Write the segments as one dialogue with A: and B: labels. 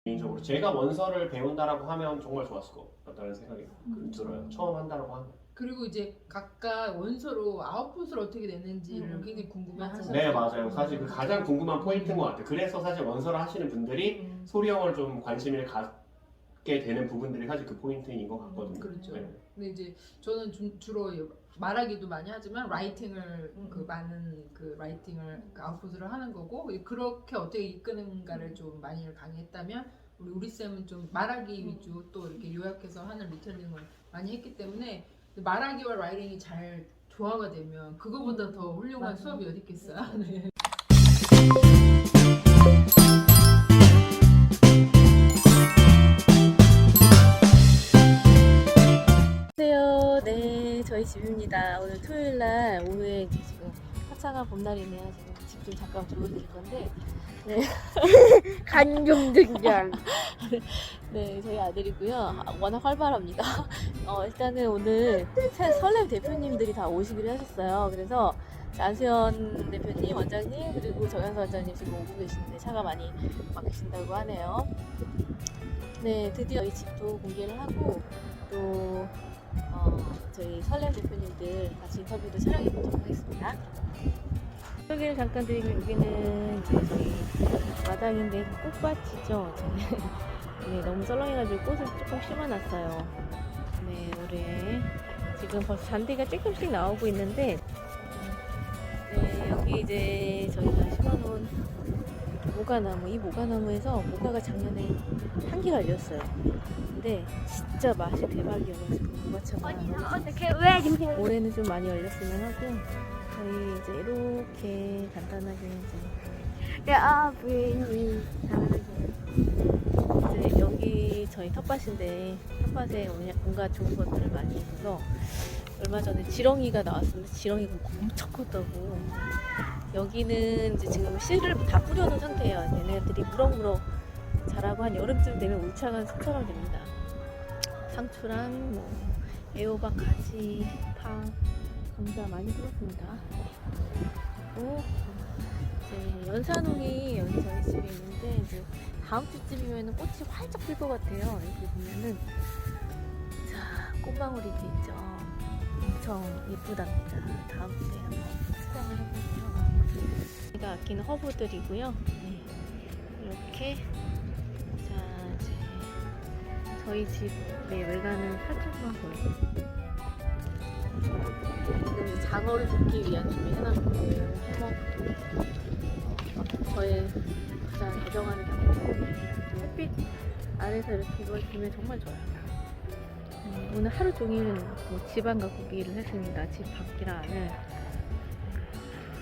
A: 개인적으로 제가 원서를 배운다라고 하면 정말 좋았을 것 같다는 생각이 들어요. 처음 한다라고 하면.
B: 그리고 이제 각각 원서로 아웃풋을 어떻게 내는지를 굉장히 궁금해하시죠.
A: 네, 맞아요. 사실 그 가장 궁금한 포인트인 것 같아요. 그래서 사실 원서를 하시는 분들이 소리영어를 좀 관심을 갖게 되는 부분들이 사실 그 포인트인 것 같거든요.
B: 그렇죠.
A: 네.
B: 근데 이제 저는 주로 말하기도 많이 하지만 라이팅을 그 많은 그 라이팅을 그 아웃풋을 하는 거고 그렇게 어떻게 이끄는가를 좀 많이 강의했다면 우리 쌤은 좀 말하기 위주 또 이렇게 요약해서 하는 리터닝을 많이 했기 때문에 말하기와 라이팅이 잘 조화가 되면 그거보다 더 훌륭한 수업이 어디 있겠어요. 네.
C: 안녕하세요. 네, 저희 집입니다. 오늘 토요일날 오후에 지금 화창한 봄날이네요. 지금 집 좀 잠깐 보여드릴 건데, 네,
D: 간종 등장.
C: 네, 저희 아들이고요. 워낙 활발합니다. 일단은 오늘 설렘 대표님들이 다 오시기로 하셨어요. 그래서 안수현 대표님, 원장님, 그리고 정현서 원장님 지금 오고 계시는데 차가 많이 막히신다고 하네요. 네, 드디어 이 집도 공개를 하고 또 저희 설렘 대표님들 같이 인터뷰도 촬영해 보도록 하겠습니다. 소개를 잠깐 드리고 여기는 이제 저희 마당인데 꽃밭이죠. 네, 너무 썰렁해가지고 꽃을 조금 심어놨어요. 네, 올해 지금 벌써 잔디가 조금씩 나오고 있는데 네, 여기 이제 저희가 심어놓은 모가나무, 이 모가나무에서 모가가 작년에 한기가 열렸어요. 근데 진짜 맛이 대박이어가지고 모가차가
D: 어떻게 왜 지금
C: 올해는 좀 많이 열렸으면 하고 저희 이제 이렇게 간단하게 이제
D: 아버님
C: 이제 여기 저희 텃밭인데 텃밭에 온갖 좋은 것들을 많이 있어서 얼마 전에 지렁이가 나왔었는데 지렁이가 엄청 컸다고. 여기는 이제 지금 씨를 다 뿌려놓은 상태예요. 얘네들이 무럭무럭 자라고 한 여름쯤 되면 울창한 숲처럼 됩니다. 상추랑 뭐 애호박, 가지, 파, 감자 많이 심었습니다. 그리고 이제 연산홍이 여기 저희 집에 있는데 이제 다음 주쯤이면 꽃이 활짝 필 것 같아요. 여기 보면은 자 꽃망울이 있죠. 엄청 예쁘답니다. 다음 주에 한번 수정을 해보세요. 제가 아끼는 허브들이고요. 네. 이렇게 자 이제 저희 집의 외관은 살짝만 보여요. 지금 이제 장어를 굽기 위한 준비 해놨고 해먹 저의 가장 애정하는 장어 햇빛 아래서 이렇게 이걸 보면 정말 좋아요. 오늘 하루 종일 뭐 집안 가꾸기를 했습니다. 집 밖이랑 안을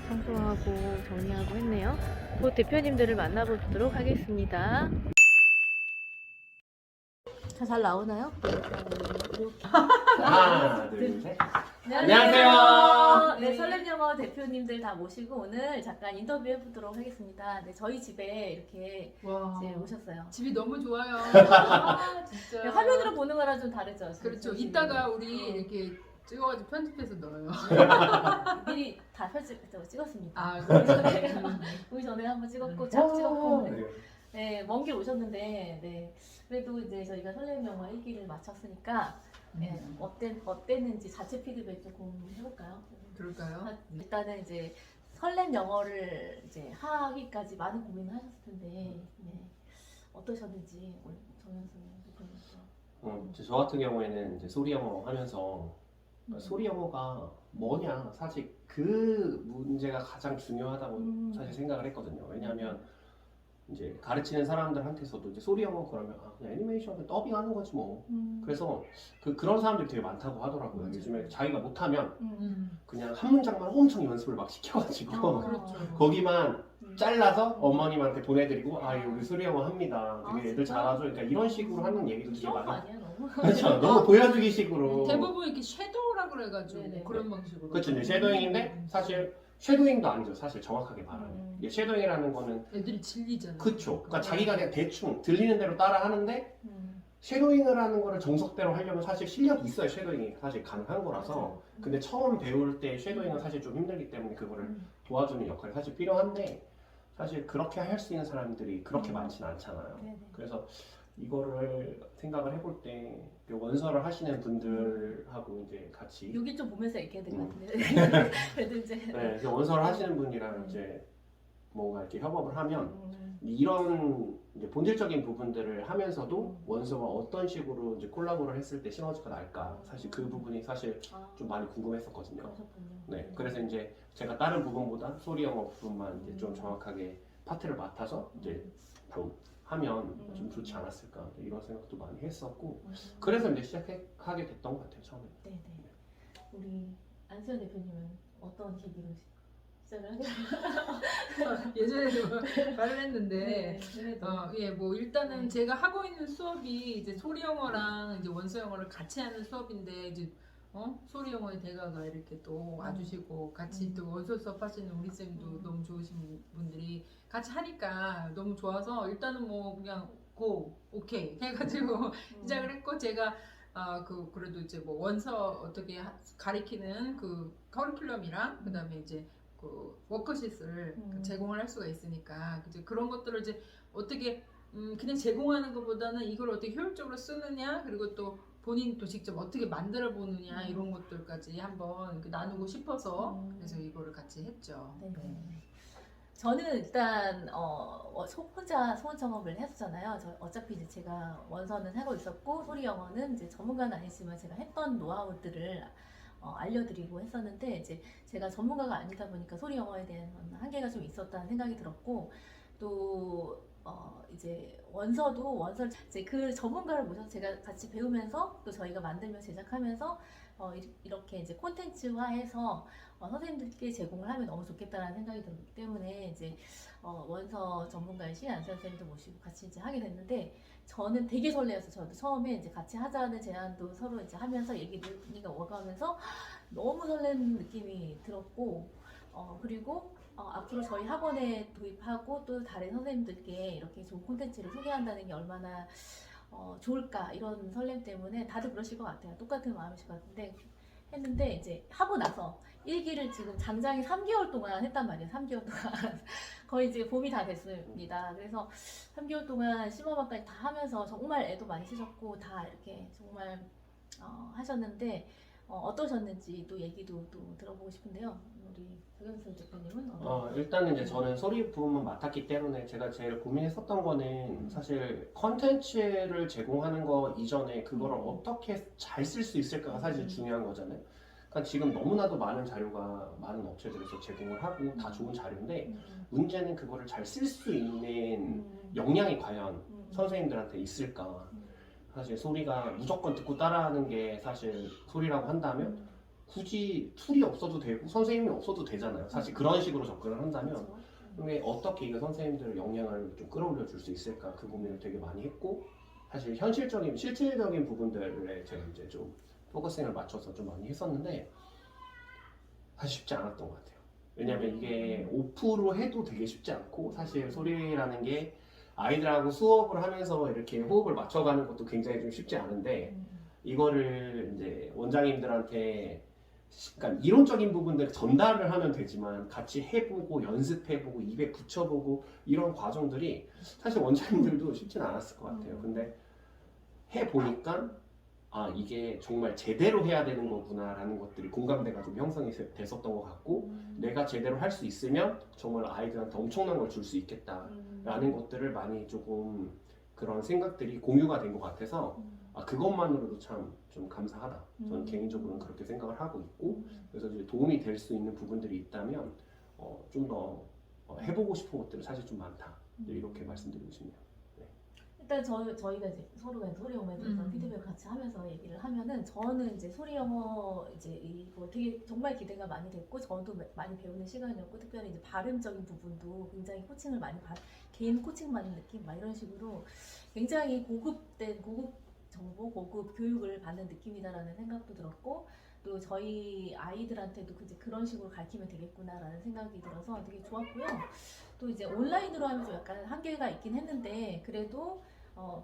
C: 청소하고 정리하고 했네요. 곧 대표님들을 만나보도록 하겠습니다. 잘 나오나요? 이렇게.
A: 하나, 둘, 셋.
C: 안녕하세요. 네, 설렘영어 대표님들 다 모시고 오늘 잠깐 인터뷰 해보도록 하겠습니다. 네, 저희 집에 이렇게
B: 와,
C: 이제 오셨어요.
B: 집이 너무 좋아요. 아, 진짜.
C: 네, 화면으로 보는 거랑 좀 다르죠?
B: 그렇죠.
C: 저희
B: 이따가 우리 이렇게 찍어가지고 편집해서 넣어요.
C: 미리 다 찍었습니다.
B: 아,
C: 오기 전에 한번 찍었고 쫙 찍었고
A: 네.
C: 네, 먼 길 오셨는데 네, 그래도 이제 저희가 설렘영어 1기를 마쳤으니까 네, 어땠는지 자체 피드백 조금 해볼까요?
B: 그럴까요?
C: 일단은 이제 설렘 영어를 이제 하기까지 많은 고민을 하셨을 텐데 네, 어떠셨는지 우리 정현수 대표님.
A: 저 같은 경우에는 이제 소리 영어 하면서 소리 영어가 뭐냐 사실 그 문제가 가장 중요하다고 사실 생각을 했거든요. 왜냐하면 이제 가르치는 사람들한테서도 이제 소리 영어 그러면 그냥 애니메이션을 더빙하는 거지 뭐. 그래서 그런 사람들이 되게 많다고 하더라고요.
B: 맞아요.
A: 요즘에 자기가 못하면 그냥 한 문장만 엄청 연습을 막 시켜가지고
B: 그렇죠.
A: 거기만 잘라서 어머님한테 보내드리고 이거 우리 소리 영어 합니다. 되게 애들
C: 진짜?
A: 잘하죠. 그러니까 이런 식으로 하는 얘기도 되게
C: 시험
A: 많아요.
C: 아니야 너무?
A: 그렇죠. 너무 보여주기 식으로.
B: 대부분 이렇게 섀도우라 그래가지고
C: 네네.
B: 그런 방식으로.
A: 그렇죠. 이제 쉐도잉인데 사실 쉐도잉도 아니죠. 사실 정확하게 말하면. 이게 쉐도잉이라는 거는
B: 애들이 질리잖아.
A: 그쵸. 그러니까 자기가 그냥 대충 들리는 대로 따라 하는데
C: 음.
A: 쉐도잉을 하는 거를 정석대로 하려면 사실 실력이 있어야 쉐도잉이 사실 가능한 거라서 근데 처음 배울 때 쉐도잉은 사실 좀 힘들기 때문에 그거를 도와주는 역할이 사실 필요한데 사실 그렇게 할 수 있는 사람들이 그렇게 많지는 않잖아요.
C: 네네.
A: 그래서 이거를 생각을 해볼 때 원서를 하시는 분들하고 이제 같이
C: 여기 좀 보면서 얘기해야 될 것 같은데. 그래도 이제.
A: 네, 그래서 원서를 하시는 분이랑 이제 뭔가 이렇게 협업을 하면 이런 이제 본질적인 부분들을 하면서도 원서와 어떤 식으로 이제 콜라보를 했을 때 시너지가 날까 사실 그 부분이 사실
C: 아,
A: 좀 많이 궁금했었거든요.
C: 그러셨군요.
A: 네, 그래서 이제 제가 다른 부분보다 소리 영어 부분만 이제 좀 정확하게 파트를 맡아서 이제 바로 하면 좀 좋지 않았을까 이런 생각도 많이 했었고 그래서 이제 시작하게 됐던 것 같아요 처음에.
C: 네네. 우리 안수현 대표님은 어떤 계기로 시작을 하게
B: 예전에도 말을 했는데
C: 그래도.
B: 예, 뭐 일단은
C: 네.
B: 제가 하고 있는 수업이 이제 소리 영어랑 이제 원서 영어를 같이 하는 수업인데 이제 소리 영어의 대가가 이렇게 또 와주시고 같이 또 원서 수업 하시는 우리 쌤도 너무 좋으신 분들이 같이 하니까 너무 좋아서 일단은 뭐 그냥 오케이 해가지고 시작을 했고 제가 그래도 이제 뭐 원서 어떻게 가리키는 그 커리큘럼이랑 그다음에 이제 그 워크시트를 제공을 할 수가 있으니까 이제 그런 것들을 이제 어떻게 그냥 제공하는 것보다는 이걸 어떻게 효율적으로 쓰느냐 그리고 또 본인도 직접 어떻게 만들어 보느냐 이런 것들까지 한번 이렇게 나누고 싶어서 그래서 이거를 같이 했죠.
C: 네. 저는 일단 혼자 소원 청업을 했었잖아요. 어차피 이제 제가 원서는 하고 있었고 소리 영어는 이제 전문가는 아니지만 제가 했던 노하우들을 알려드리고 했었는데 이제 제가 전문가가 아니다 보니까 소리 영어에 대한 한계가 좀 있었다는 생각이 들었고 또 이제 원서를 이제 그 전문가를 모셔서 제가 같이 배우면서 또 저희가 만들며 제작하면서 이렇게 이제 콘텐츠화해서 선생님들께 제공을 하면 너무 좋겠다라는 생각이 들었기 때문에 이제 원서 전문가이신 안수현 선생님도 모시고 같이 이제 하게 됐는데 저는 되게 설레었어요. 저도 처음에 이제 같이 하자는 제안도 서로 이제 하면서 얘기를 분위기가 오가면서 너무 설레는 느낌이 들었고 그리고 앞으로 저희 학원에 도입하고 또 다른 선생님들께 이렇게 좋은 콘텐츠를 소개한다는 게 얼마나 좋을까 이런 설렘 때문에 다들 그러실 것 같아요. 똑같은 마음이실 것 같은데 했는데 이제 하고 나서 일기를 지금 장장이 3개월 동안 했단 말이에요. 3개월 동안 거의 이제 봄이 다 됐습니다. 그래서 3개월 동안 심화반까지 다 하면서 정말 애도 많이 쓰셨고 다 이렇게 정말 하셨는데 어떠셨는지 또 얘기도 또 들어보고 싶은데요. 우리 박연수 대표님은
A: 일단은 이제 저는 소리 부분만 맡았기 때문에 제가 제일 고민했었던 거는 사실 컨텐츠를 제공하는 거 이전에 그거를 어떻게 잘 쓸 수 있을까가 사실 중요한 거잖아요. 그러니까 지금 너무나도 많은 자료가 많은 업체들에서 제공을 하고 다 좋은 자료인데 문제는 그거를 잘 쓸 수 있는 역량이 과연 선생님들한테 있을까. 사실 소리가 무조건 듣고 따라하는 게 사실 소리라고 한다면 굳이 툴이 없어도 되고 선생님이 없어도 되잖아요. 사실 그런 식으로 접근을 한다면 근데 어떻게 이거 선생님들의 역량을 좀 끌어올려 줄 수 있을까 그 고민을 되게 많이 했고 사실 실질적인 부분들에 제가 이제 좀 포커싱을 맞춰서 좀 많이 했었는데 사실 쉽지 않았던 것 같아요. 왜냐면 이게 오프로 해도 되게 쉽지 않고 사실 소리라는 게 아이들하고 수업을 하면서 이렇게 호흡을 맞춰가는 것도 굉장히 좀 쉽지 않은데 이거를 이제 원장님들한테 그러니까 이론적인 부분들 전달을 하면 되지만 같이 해보고 연습해보고 입에 붙여보고 이런 과정들이 사실 원장님들도 쉽지는 않았을 것 같아요. 근데 해보니까 이게 정말 제대로 해야 되는 거구나 라는 것들이 공감대가 좀 형성이 됐었던 것 같고 내가 제대로 할 수 있으면 정말 아이들한테 엄청난 걸 줄 수 있겠다 라는 것들을 많이 조금 그런 생각들이 공유가 된 것 같아서 그것만으로도 참 좀 감사하다. 저는 개인적으로는 그렇게 생각을 하고 있고 그래서 이제 도움이 될 수 있는 부분들이 있다면 좀 더 해보고 싶은 것들이 사실 좀 많다. 이렇게 말씀드리고 싶네요.
C: 일단 저희가 이제 서로가 소리 영어에 대해서 피드백 같이 하면서 얘기를 하면은 저는 이제 소리 영어 이제 이거 되게 정말 기대가 많이 됐고 저도 많이 배우는 시간이었고 특별히 이제 발음적인 부분도 굉장히 코칭을 많이 개인 코칭 받는 느낌 막 이런 식으로 굉장히 고급 정보, 고급 교육을 받는 느낌이다라는 생각도 들었고 또 저희 아이들한테도 이제 그런 식으로 가르치면 되겠구나라는 생각이 들어서 되게 좋았고요. 또 이제 온라인으로 하면 좀 약간 한계가 있긴 했는데 그래도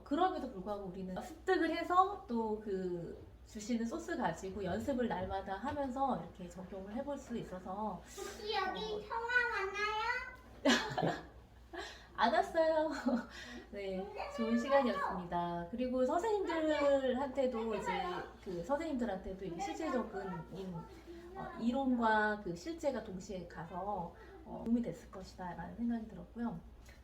C: 그럼에도 불구하고 우리는 습득을 해서 또 그 주시는 소스 가지고 연습을 날마다 하면서 이렇게 적용을 해볼 수 있어서
D: 혹시 여기 성화 왔나요?
C: 안 왔어요. 네, 좋은 시간이었습니다. 그리고 선생님들한테도 이제 그 선생님들한테도 이게 실제적인 이론과 그 실제가 동시에 가서 도움이 됐을 것이다라는 생각이 들었고요.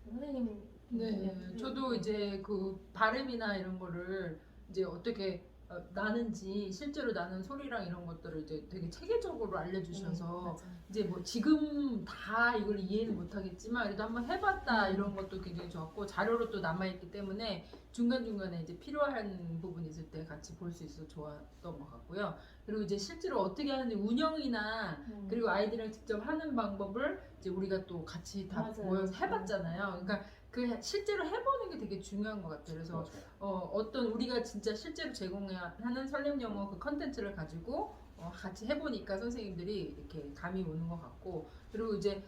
C: 선생님,
B: 네, 저도 이제 그 발음이나 이런 거를 이제 어떻게 나는지 실제로 나는 소리랑 이런 것들을 이제 되게 체계적으로 알려주셔서
C: 맞아요.
B: 이제 뭐 지금 다 이걸 이해는 못하겠지만 그래도 한번 해봤다 이런 것도 굉장히 좋았고 자료로 또 남아있기 때문에 중간중간에 이제 필요한 부분이 있을 때 같이 볼 수 있어서 좋았던 것 같고요. 그리고 이제 실제로 어떻게 하는지 운영이나 그리고 아이들이랑 직접 하는 방법을 이제 우리가 또 같이 다
C: 맞아요.
B: 모여서 해봤잖아요. 그러니까 그 실제로 해보는 게 되게 중요한 것 같아요. 그래서 어떤 우리가 진짜 실제로 제공하는 설렘 영어 그 컨텐츠를 가지고 같이 해보니까 선생님들이 이렇게 감이 오는 것 같고 그리고 이제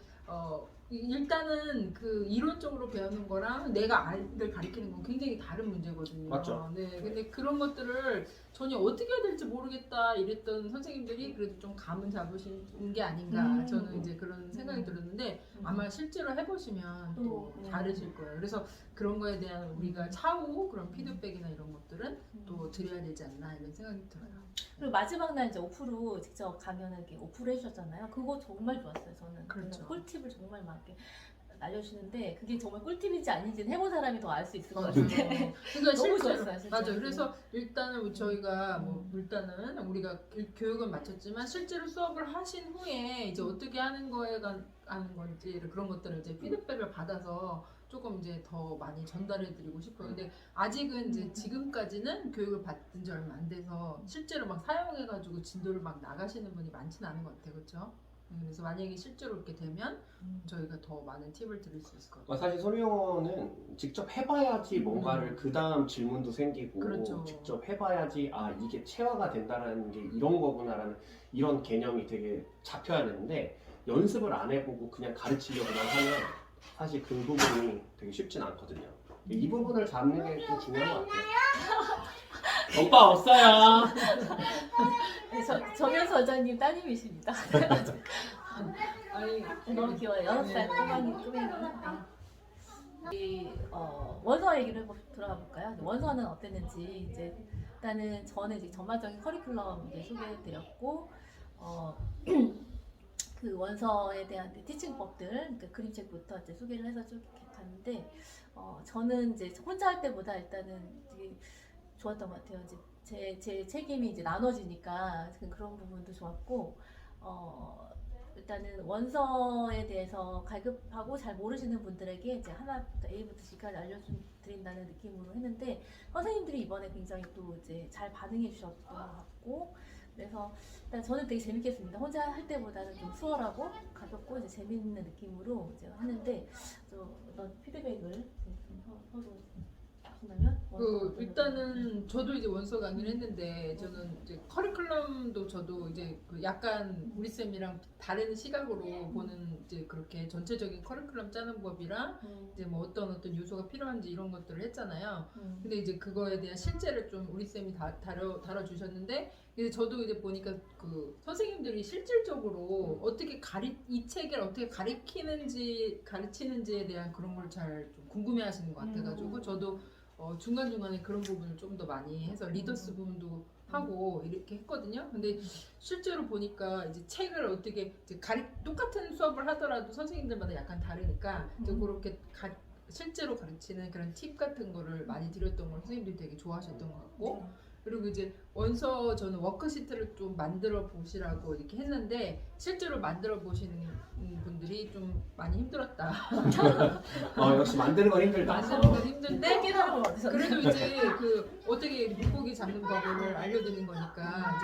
B: 일단은 그 이론적으로 배우는 거랑 내가 아이들 가르치는 건 굉장히 다른 문제거든요.
A: 맞죠.
B: 네, 근데 그런 것들을 전혀 어떻게 해야 될지 모르겠다 이랬던 선생님들이 그래도 좀 감은 잡으신 게 아닌가 저는 이제 그런 생각이 들었는데 아마 실제로 해보시면 또 다르실 거예요. 그래서 그런 거에 대한 우리가 차후 그런 피드백이나 이런 것들은 또 드려야 되지 않나 이런 생각이 들어요.
C: 그리고 마지막 날 이제 오프로 직접 강연을 이렇게 오프로 해주셨잖아요. 그거 정말 좋았어요. 저는
B: 그렇죠.
C: 꿀팁을 정말 막 이렇게 알려주시는데 그게 정말 꿀팁인지 아닌지는 해본 사람이 더 알 수 있을 것
B: 맞아요.
C: 같은데
B: 그러니까
C: 너무
B: 실제로
C: 좋았어요, 진짜.
B: 맞아요. 그래서 일단은 저희가 뭐 일단은 우리가 교육은 마쳤지만 실제로 수업을 하신 후에 이제 어떻게 하는 거에 하는 건지 그런 것들을 이제 피드백을 받아서 조금 이제 더 많이 전달해드리고 싶어요. 근데 아직은 이제 지금까지는 교육을 받은 지 얼마 안 돼서 실제로 막 사용해가지고 진도를 막 나가시는 분이 많지는 않은 것 같아요, 그렇죠? 그래서 만약에 실제로 이렇게 되면 저희가 더 많은 팁을 드릴 수 있을 것 같아요.
A: 사실 소리영어는 직접 해봐야지 뭔가를 그 다음 질문도 생기고
B: 그렇죠.
A: 직접 해봐야지 아 이게 체화가 된다는 게 이런 거구나라는 이런 개념이 되게 잡혀야 되는데 연습을 안 해보고 그냥 가르치려고만 하면 사실 그 부분이 되게 쉽진 않거든요. 이 부분을 잡는 게 좀 중요한 것 같아요. 오빠 없어요.
C: 네, 정현수 원장님 따님이십니다.
B: 아니
C: 너무 귀여워요. 6살 꼬맹이. 원서 얘기를 들어가 볼까요? 원서는 어땠는지 이제 일단은 저는 이제 전반적인 커리큘럼 이제 소개해드렸고 그 원서에 대한 티칭법들, 그러니까 그림책부터 이제 소개를 해서 쭉 이렇게 갔는데 저는 이제 혼자 할 때보다 일단은 되게 좋았던 것 같아요. 이제 제 책임이 이제 나눠지니까 그런 부분도 좋았고 일단은 원서에 대해서 갈급하고 잘 모르시는 분들에게 이제 하나부터 A부터 G까지 알려드린다는 느낌으로 했는데 선생님들이 이번에 굉장히 또 이제 잘 반응해 주셨던 것 같고 그래서 일단 저는 되게 재밌게 했습니다. 혼자 할 때보다는 좀 수월하고 가볍고 이제 재밌는 느낌으로 이제 하는데 좀 어떤 피드백을 좀 서로 하신다면
B: 일단은 저도 이제 원서 강의를 했는데 저는 이제 커리큘럼도 저도 이제 그 약간 우리 쌤이랑 다른 시각으로 보는 이제 그렇게 전체적인 커리큘럼 짜는 법이랑 이제 뭐 어떤 요소가 필요한지 이런 것들을 했잖아요. 근데 이제 그거에 대한 실제를 좀 우리 쌤이 다뤄주셨는데 근데 저도 이제 보니까 그 선생님들이 실질적으로 어떻게 이 책을 어떻게 가르치는지에 대한 그런 걸 잘 좀 궁금해하시는 것 같아가지고 저도 중간중간에 그런 부분을 좀 더 많이 해서 리더스 부분도 하고 이렇게 했거든요. 근데 실제로 보니까 이제 책을 어떻게 이제 똑같은 수업을 하더라도 선생님들마다 약간 다르니까 이제 그렇게 실제로 가르치는 그런 팁 같은 거를 많이 드렸던 걸 선생님들이 되게 좋아하셨던 것 같고 그리고 이제 원서 저는 워크시트를 좀 만들어 보시라고 이렇게 했는데 실제로 만들어 보시는 분들이 좀 많이 힘들었다.
A: 역시 만드는 건 힘들다.
B: 만드는 건 힘든데 그래도 이제 그 어떻게 물고기 잡는 법을 알려드리는 거니까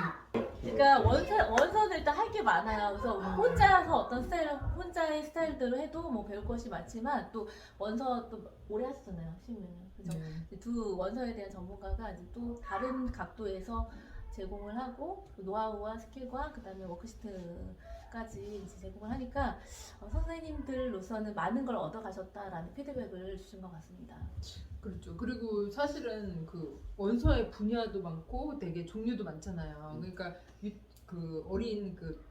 B: 이제
C: 그러니까 원서는 일단 할 게 많아요. 그래서 혼자서 어떤 혼자의 스타일대로 해도 뭐 배울 것이 많지만 또 원서 또 오래 하셨잖아요. 10년. 그래서 두 원서에 대한 전문가가 이제 또 다른 각도에서 제공을 하고 노하우와 스킬과 그다음에 워크시트까지 이제 제공을 하니까 선생님들로서는 많은 걸 얻어가셨다라는 피드백을 주신 것 같습니다.
B: 그렇죠. 그리고 사실은 그 원서의 분야도 많고 되게 종류도 많잖아요. 그러니까 그 어린 그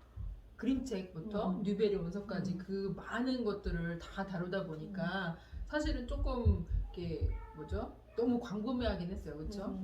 B: 그림책부터 뉴베리 원서까지 그 많은 것들을 다 다루다 보니까 사실은 조금 이렇게 뭐죠? 너무 광범위하긴 했어요, 그렇죠?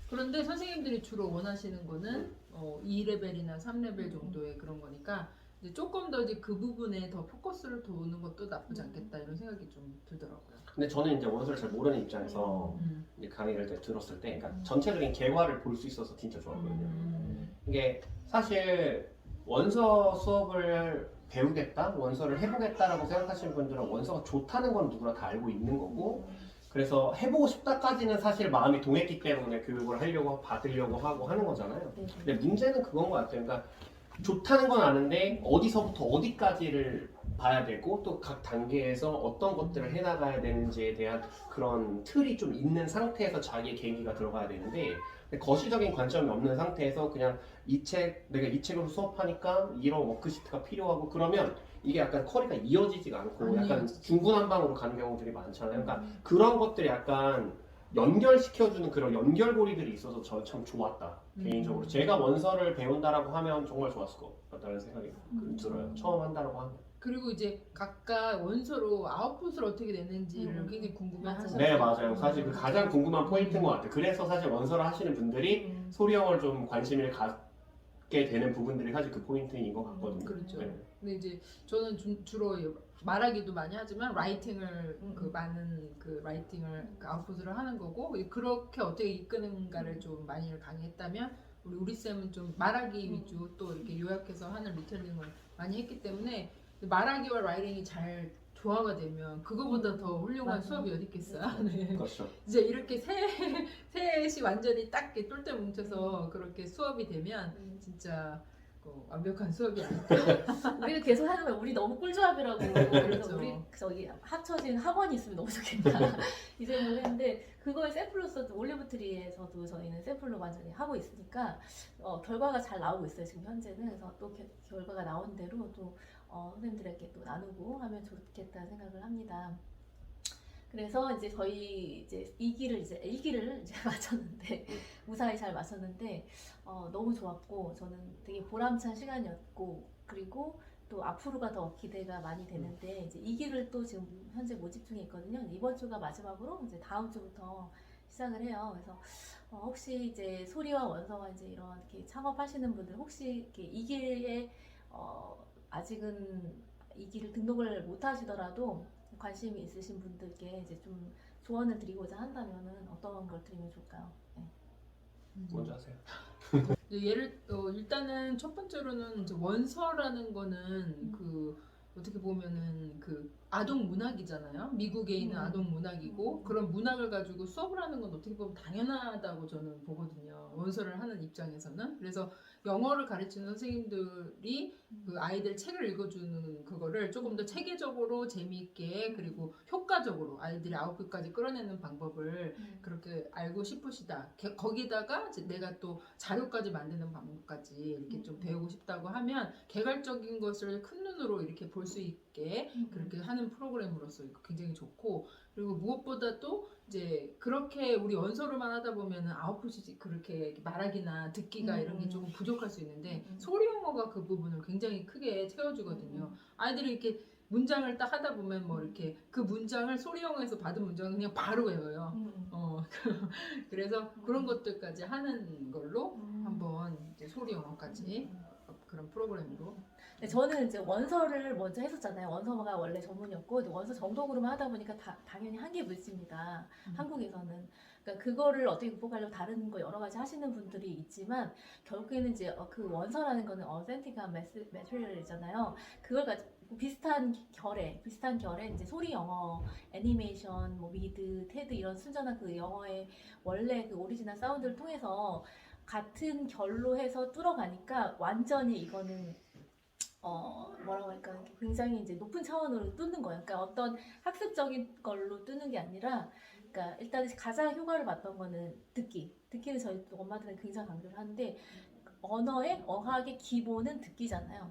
B: 그런데 선생님들이 주로 원하시는 거는 2레벨이나 3레벨 정도의 그런 거니까 이제 조금 더 이제 그 부분에 더 포커스를 두는 것도 나쁘지 않겠다 이런 생각이 좀 들더라고요.
A: 근데 저는 이제 원서를 잘 모르는 입장에서 이제 강의를 이제 들었을 때, 그러니까 전체적인 개화를 볼 수 있어서 진짜 좋았거든요. 이게 사실 원서 수업을 배우겠다, 원서를 해보겠다라고 생각하시는 분들은 원서가 좋다는 건 누구나 다 알고 있는 거고, 그래서 해보고 싶다까지는 사실 마음이 동했기 때문에 교육을 하려고 받으려고 하고 하는 거잖아요. 근데 문제는 그건 것 같아요. 그러니까 좋다는 건 아는데 어디서부터 어디까지를 봐야 되고 또 각 단계에서 어떤 것들을 해나가야 되는지에 대한 그런 틀이 좀 있는 상태에서 자기의 계기가 들어가야 되는데, 거시적인 관점이 없는 상태에서 그냥 내가 이 책으로 수업하니까 이런 워크시트가 필요하고 그러면 이게 약간 커리가 이어지지가 않고 약간 중구난방으로 가는 경우들이 많잖아요. 그러니까 그런 것들이 약간 연결시켜주는 그런 연결고리들이 있어서 저 참 좋았다. 개인적으로 제가 원서를 배운다라고 하면 정말 좋았을 것 같다는 생각이 들어요. 처음 한다라고 하면.
B: 그리고 이제 각각 원서로 아웃풋을 어떻게 내는지를 굉장히 궁금해하시죠.
A: 네, 맞아요. 사실 그 가장 궁금한 포인트인 것 같아요. 그래서 사실 원서를 하시는 분들이 소리영어를 좀 관심을 갖게 되는 부분들이 사실 그 포인트인 것 같거든요.
B: 그렇죠.
A: 네.
B: 근데 이제 저는 주로 말하기도 많이 하지만 라이팅을 많은 그 라이팅을 아웃풋을 하는 거고, 그렇게 어떻게 이끄는가를 좀 많이 강의했다면 우리 쌤은 좀 말하기 위주 또 이렇게 요약해서 하는 리텔링을 많이 했기 때문에 말하기와 라이팅이 잘 조화가 되면 그거보다 더 훌륭한 수업이 어디 있겠어요. 네.
A: 그렇죠.
B: 이제 이렇게 셋이 완전히 딱 이렇게 똘똘 뭉쳐서 그렇게 수업이 되면 진짜 완벽한 수업이 아닐까.
C: 우리가 계속 하는 거야. 우리 너무 꿀조합이라고. 그래서
B: 그렇죠.
C: 우리 저기 합쳐진 학원이 있으면 너무 좋겠다. 이 생각을 했는데 그걸 샘플로서도 올리브트리에서도 저희는 샘플로 완전히 하고 있으니까 결과가 잘 나오고 있어요. 지금 현재는. 그래서 또 결과가 나온 대로 또 선생님들에게 또 나누고 하면 좋겠다 생각을 합니다. 그래서 이제 저희 이제 2기를 이제 1기를 이제 마쳤는데 무사히 잘 마쳤는데 너무 좋았고 저는 되게 보람찬 시간이었고, 그리고 또 앞으로가 더 기대가 많이 되는데 이제 2기를 또 지금 현재 모집 중에 있거든요. 이번 주가 마지막으로 이제 다음 주부터 시작을 해요. 그래서 혹시 이제 소리와 원서와 이제 이렇게 창업하시는 분들 혹시 이렇게 2기에 아직은 2기를 등록을 못 하시더라도 관심이 있으신 분들께 이제 좀 조언을 드리고자 한다면은 어떤 걸 드리면 좋을까요? 네.
A: 먼저 하세요.
B: 일단은 첫 번째로는 이제 원서라는 거는 그 어떻게 보면은 그 아동 문학이잖아요. 미국에 있는 아동 문학이고, 그런 문학을 가지고 수업을 하는 건 어떻게 보면 당연하다고 저는 보거든요. 원서를 하는 입장에서는. 그래서 영어를 가르치는 선생님들이 그 아이들 책을 읽어주는 그거를 조금 더 체계적으로 재미있게 그리고 효과적으로 아이들이 아웃풋까지 끌어내는 방법을 그렇게 알고 싶으시다. 거기다가 이제 내가 또 자료까지 만드는 방법까지 이렇게 좀 배우고 싶다고 하면 개괄적인 것을 큰 눈으로 이렇게 볼 수 있게 그렇게 하는 프로그램으로서 굉장히 좋고, 그리고 무엇보다도 이제 그렇게 우리 원서로만 하다 보면은 아웃풋이 그렇게 말하기나 듣기가 이런 게 조금 부족할 수 있는데 소리 영어가 그 부분을 굉장히 크게 채워주거든요. 아이들이 이렇게 문장을 딱 하다 보면 뭐 이렇게 그 문장을 소리 영어에서 받은 문장을 그냥 바로 외워요. 그래서 그런 것들까지 하는 걸로 한번 이제 소리 영어까지 그런 프로그램으로.
C: 네, 저는 이제 원서를 먼저 했었잖아요. 원서가 원래 전문이었고 원서 정독으로만 하다 보니까 당연히 한계 물집니다. 한국에서는. 그러니까 그거를 어떻게 극복하려고 다른 거 여러 가지 하시는 분들이 있지만 결국에는 이제 그 원서라는 거는 어센틱한 매트리얼이잖아요. 그걸 가지고 비슷한 결의 이제 소리 영어, 애니메이션, 뭐 미드, 테드 이런 순전한 그 영어의 원래 그 오리지널 사운드를 통해서 같은 결로 해서 뚫어가니까 완전히 이거는 뭐라고 할까, 굉장히 이제 높은 차원으로 뚫는 거예요. 그러니까 어떤 학습적인 걸로 뚫는 게 아니라, 그러니까 일단 가장 효과를 봤던 거는 듣기는 저희 엄마들은 굉장히 강조를 하는데 언어의 어학의 기본은 듣기잖아요.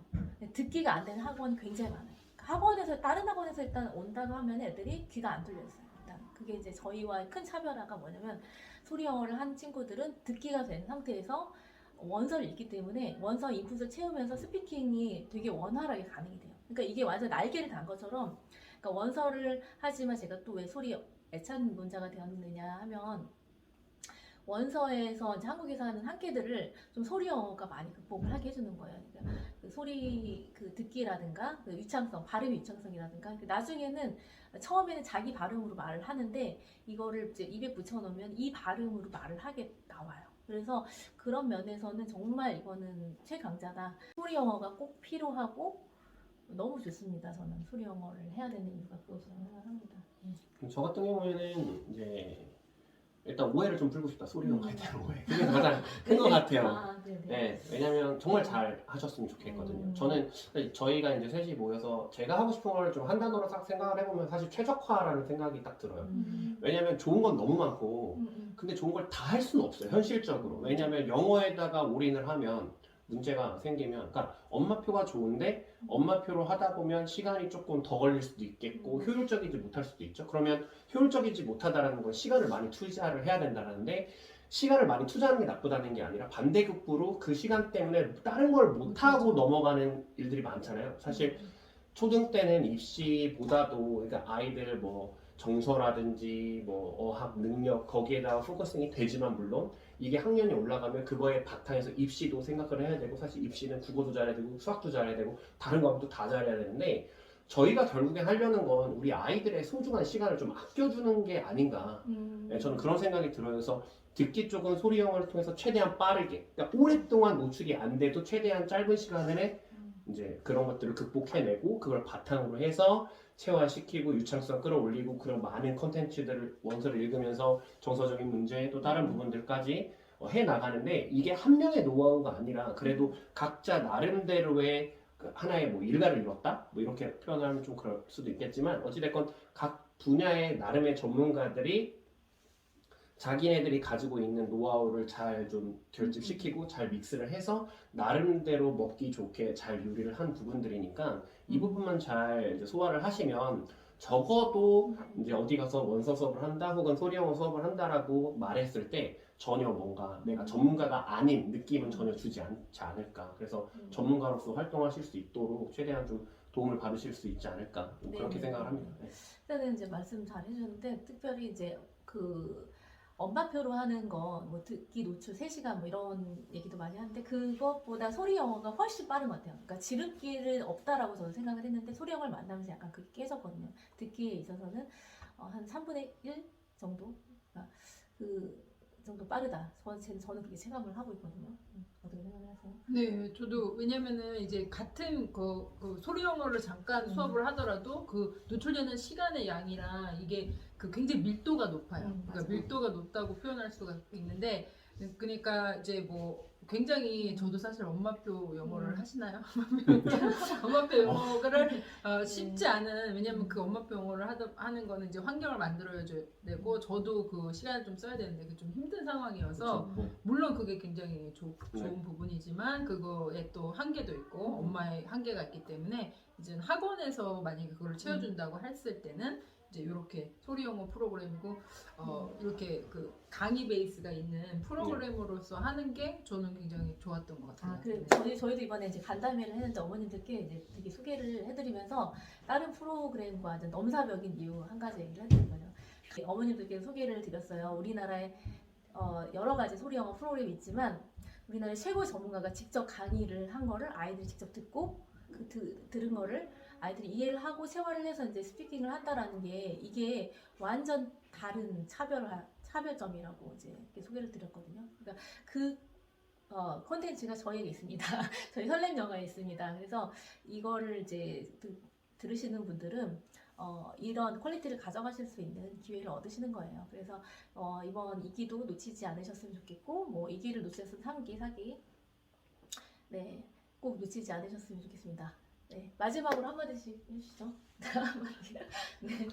C: 듣기가 안 되는 학원이 굉장히 많아요. 학원에서 다른 학원에서 일단 온다고 하면 애들이 귀가 안 뚫려 있어요. 일단 그게 이제 저희와의 큰 차별화가 뭐냐면 소리 영어를 한 친구들은 듣기가 된 상태에서 원서를 읽기 때문에 원서 인풋을 채우면서 스피킹이 되게 원활하게 가능이 돼요. 그러니까 이게 완전 날개를 단 것처럼 그러니까 원서를 하지만 제가 또 왜 소리 애착 문자가 되었느냐 하면 원서에서 이제 한국에서 하는 한계들을 좀 소리 영어가 많이 극복을 하게 해주는 거예요. 그러니까 그 소리 그 듣기라든가 그 유창성, 발음의 유창성이라든가 나중에는 처음에는 자기 발음으로 말을 하는데 이거를 이제 입에 붙여놓으면 이 발음으로 말을 하게 나와요. 그래서 그런 면에서는 정말 이거는 최강자다. 소리 영어가 꼭 필요하고 너무 좋습니다. 저는 소리 영어를 해야 되는 이유가 그것으로 생각합니다.
A: 저 같은 경우에는 이제 일단 오해를 좀 풀고 싶다. 소리 영어에 대한 오해. 그게 가장 큰 것 같아요.
C: 아, 네네.
A: 네, 왜냐면 정말 잘 하셨으면 좋겠거든요.
C: 음.
A: 저는 저희가 이제 셋이 모여서 제가 하고 싶은 걸 좀 한 단어로 딱 생각을 해보면 사실 최적화라는 생각이 딱 들어요. 왜냐면 좋은 건 너무 많고 근데 좋은 걸 다 할 수는 없어요. 현실적으로. 왜냐면 영어에다가 올인을 하면 문제가 생기면, 그러니까 엄마표가 좋은데 엄마표로 하다 보면 시간이 조금 더 걸릴 수도 있겠고 효율적이지 못할 수도 있죠. 그러면 효율적이지 못하다라는 건 시간을 많이 투자를 해야 된다는데 시간을 많이 투자하는 게 나쁘다는 게 아니라 반대급부로 그 시간 때문에 다른 걸 못하고 넘어가는 일들이 많잖아요. 사실 초등 때는 입시보다도 그러니까 아이들 뭐 정서라든지 뭐 어학 능력 거기에다가 포커싱이 되지만 물론 이게 학년이 올라가면 그거에 바탕에서 입시도 생각을 해야 되고 사실 입시는 국어도 잘해야 되고 수학도 잘해야 되고 다른 과목도 다 잘해야 되는데 저희가 결국에 하려는 건 우리 아이들의 소중한 시간을 좀 아껴주는 게 아닌가. 네, 저는 그런 생각이 들어요. 그래서 듣기 쪽은 소리 영어를 통해서 최대한 빠르게 그러니까 오랫동안 노출이 안 돼도 최대한 짧은 시간 내에 이제 그런 것들을 극복해내고 그걸 바탕으로 해서 체화시키고 유창성 끌어올리고 그런 많은 컨텐츠들을 원서를 읽으면서 정서적인 문제 또 다른 부분들까지 해 나가는데 이게 한 명의 노하우가 아니라 그래도 각자 나름대로의 그 하나의 뭐 일가를 이뤘다 뭐 이렇게 표현하면 좀 그럴 수도 있겠지만 어찌됐건 각 분야의 나름의 전문가들이 자기네들이 가지고 있는 노하우를 잘 좀 결집시키고 잘 믹스를 해서 나름대로 먹기 좋게 잘 요리를 한 부분들이니까 이 부분만 잘 이제 소화를 하시면 적어도 이제 어디 가서 원서 수업을 한다 혹은 소리 영어 수업을 한다라고 말했을 때 전혀 뭔가 내가 전문가가 아닌 느낌은 전혀 주지 않지 않을까. 그래서 전문가로서 활동하실 수 있도록 최대한 좀 도움을 받으실 수 있지 않을까 그렇게
C: 네네.
A: 생각을 합니다. 네.
C: 일단은 이제 말씀 잘 해주셨는데 특별히 이제 그 엄마표로 하는 거 뭐 듣기 노출 3시간 뭐 이런 얘기도 많이 하는데 그것보다 소리 영어가 훨씬 빠른 것 같아요. 그러니까 지름길은 없다라고 저는 생각을 했는데 소리 영어를 만나면서 약간 그게 깨졌거든요. 듣기에 있어서는 한 3분의 1 정도? 그러니까 그 정도 빠르다. 저는 그렇게 체감을 하고 있거든요. 어떻게 생각하세요?
B: 네, 저도 왜냐면은 이제 같은 그 소리 영어를 잠깐 수업을 하더라도 그 노출되는 시간의 양이랑 이게 그 굉장히 밀도가 높아요. 그러니까
C: 맞아요.
B: 밀도가 높다고 표현할 수가 있는데, 그러니까 이제 뭐 굉장히 저도 사실 엄마표 영어를 하시나요? 엄마표 영어를 쉽지 않은 왜냐면 그 엄마표 영어를 하는 거는 이제 환경을 만들어야 되고 저도 그 시간을 좀 써야 되는데 그게 좀 힘든 상황이어서
A: 그렇죠.
B: 물론 그게 굉장히 좋은
A: 네.
B: 부분이지만 그거에 또 한계도 있고 엄마의 한계가 있기 때문에 이제 학원에서 만약에 그걸 채워준다고 했을 때는 이제 이렇게 소리 영어 프로그램이고 이렇게 그 강의 베이스가 있는 프로그램으로서 하는 게 저는 굉장히 좋았던 것 같아요.
C: 그래 저희도 이번에 이제 간담회를 했는데 어머님들께 이제 되게 소개를 해드리면서 다른 프로그램과 이제 넘사벽인 이유 한 가지 얘기를 해드린 거죠. 어머님들께 소개를 드렸어요. 우리나라에 여러 가지 소리 영어 프로그램이 있지만 우리나라의 최고 전문가가 직접 강의를 한 거를 아이들이 직접 듣고 들은 거를 아이들이 이해를 하고 체화를 해서 이제 스피킹을 한다라는 게 이게 완전 다른 차별점이라고 이제 이렇게 소개를 드렸거든요. 그러니까 그 콘텐츠가 저희에게 있습니다. 저희 설렘 영어에 있습니다. 그래서 이거를 이제 들으시는 분들은 이런 퀄리티를 가져가실 수 있는 기회를 얻으시는 거예요. 그래서 이번 2기도 놓치지 않으셨으면 좋겠고 뭐 2기를 놓쳤으면 3기, 4기 네, 꼭 놓치지 않으셨으면 좋겠습니다. 네, 마지막으로 한마디씩 해주시죠. 네.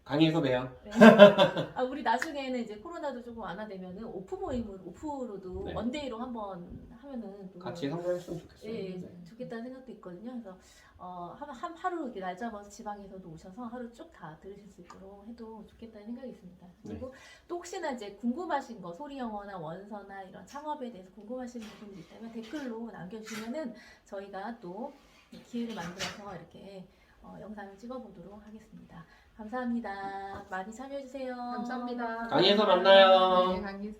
A: 강의에서 봬요.
C: 네. 우리 나중에는 이제 코로나도 조금 완화되면은 오프로도
A: 네.
C: 원데이로 한번 하면은 또
A: 같이 성장했으면 좋겠어요.
C: 예,
A: 네.
C: 좋겠다는 생각도 있거든요. 그래서 하루 이렇게 날 잡아서 지방에서도 오셔서 하루 쭉 다 들으실 수 있도록 해도 좋겠다는 생각이 있습니다. 그리고 또 혹시나 이제 궁금하신 거 소리 영어나 원서나 이런 창업에 대해서 궁금하신 부분이 있다면 댓글로 남겨주시면은 저희가 또 기회를 만들어서 이렇게 영상을 찍어보도록 하겠습니다. 감사합니다. 많이 참여해주세요.
B: 감사합니다.
A: 강의에서 만나요.
B: 네, 강의에서